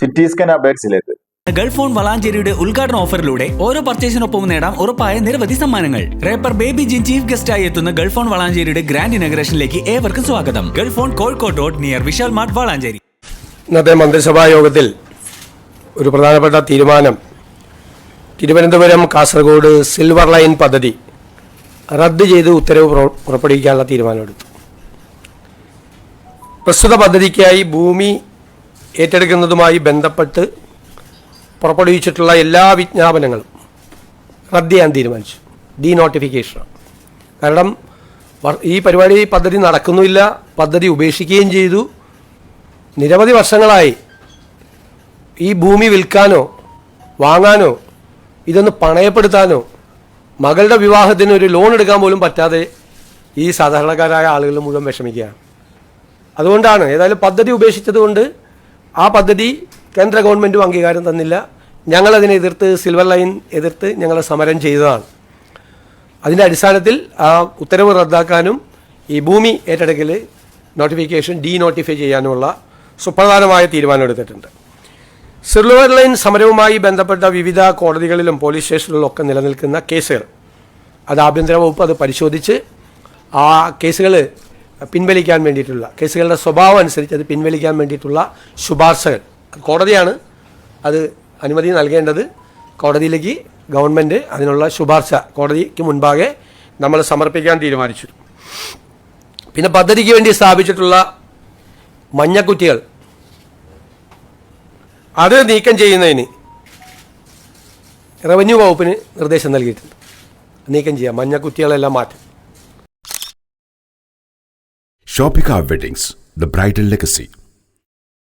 City scan അപ്ഡേറ്റ്സിലേക്ക്. Gulf Phone വളാഞ്ചേരിയുടെ ഉദ്ഘാടന ഓഫറിലൂടെ ഓരോ പർച്ചേസിനൊപ്പം നേടാം ഉറപ്പായ നിരവധി സമ്മാനങ്ങൾ. റേപ്പർ ബേബി ജിൻ ചീഫ് ഗസ്റ്റായി എത്തുന്ന ഗൾഫ് ഫോൺ വളാഞ്ചേരിയുടെ ഗ്രാൻഡ് ഇനഗ്രേഷനിലേക്ക് ഏവർക്കും സ്വാഗതം. Gulf Phone Kozhikode road near Vishal Mart Valanchery. ഇന്നത്തെ മന്ത്രിസഭാ യോഗത്തിൽ ഒരു പ്രധാനപ്പെട്ട തീരുമാനം, തിരുവനന്തപുരം കാസർഗോഡ് സിൽവർ ലൈൻ പദ്ധതി റദ്ദ് ചെയ്ത് ഉത്തരവ് പുറപ്പെടുവിക്കാനുള്ള തീരുമാനമെടുത്തു. പ്രസ്തുത പദ്ധതിക്കായി ഭൂമി ഏറ്റെടുക്കുന്നതുമായി ബന്ധപ്പെട്ട് പുറപ്പെടുവിച്ചിട്ടുള്ള എല്ലാ വിജ്ഞാപനങ്ങളും റദ്ദ് ചെയ്യാൻ തീരുമാനിച്ചു. ഡീനോട്ടിഫിക്കേഷനാണ്. കാരണം ഈ പദ്ധതി നടക്കുന്നില്ല, പദ്ധതി ഉപേക്ഷിക്കുകയും ചെയ്തു. നിരവധി വർഷങ്ങളായി ഈ ഭൂമി വിൽക്കാനോ വാങ്ങാനോ ഇതൊന്ന് പണയപ്പെടുത്താനോ മകളുടെ വിവാഹത്തിന് ഒരു ലോൺ എടുക്കാൻ പോലും പറ്റാതെ ഈ സാധാരണക്കാരായ ആളുകൾ മുഴുവൻ വിഷമിക്കുകയാണ്. അതുകൊണ്ടാണ് ഏതായാലും പദ്ധതി ഉപേക്ഷിച്ചതുകൊണ്ട് ആ പദ്ധതി കേന്ദ്ര ഗവൺമെൻറ്റും അംഗീകാരം തന്നില്ല. ഞങ്ങളതിനെ എതിർത്ത്, സിൽവർ ലൈൻ എതിർത്ത് ഞങ്ങൾ സമരം ചെയ്തതാണ്. അതിൻ്റെ അടിസ്ഥാനത്തിൽ ആ ഉത്തരവ് റദ്ദാക്കാനും ഈ ഭൂമി ഏറ്റെടുക്കൽ നോട്ടിഫിക്കേഷൻ ഡീനോട്ടിഫൈ ചെയ്യാനുമുള്ള സുപ്രധാനമായ തീരുമാനം എടുത്തിട്ടുണ്ട്. സിൽവർ ലൈൻ സമരവുമായി ബന്ധപ്പെട്ട വിവിധ കോടതികളിലും പോലീസ് സ്റ്റേഷനുകളിലൊക്കെ നിലനിൽക്കുന്ന കേസുകൾ, അത് ആഭ്യന്തര വകുപ്പ് അത് പരിശോധിച്ച് ആ കേസുകൾ പിൻവലിക്കാൻ വേണ്ടിയിട്ടുള്ള, കേസുകളുടെ സ്വഭാവം അനുസരിച്ച് അത് പിൻവലിക്കാൻ വേണ്ടിയിട്ടുള്ള ശുപാർശകൾ, കോടതിയാണ് അത് അനുമതി നൽകേണ്ടത്. കോടതിയിലേക്ക് ഗവൺമെൻറ് അതിനുള്ള ശുപാർശ കോടതിക്ക് മുൻപാകെ നമ്മൾ സമർപ്പിക്കാൻ തീരുമാനിച്ചു. പിന്നെ പദ്ധതിക്ക് വേണ്ടി സ്ഥാപിച്ചിട്ടുള്ള മഞ്ഞക്കുറ്റികൾ അത് നീക്കം ചെയ്യുന്നതിന് റവന്യൂ വകുപ്പിന് നിർദ്ദേശം നൽകിയിട്ടുണ്ട്. നീക്കം ചെയ്യാം, മഞ്ഞക്കുറ്റികളെല്ലാം മാറ്റും. Shoppika Weddings, the bridal legacy.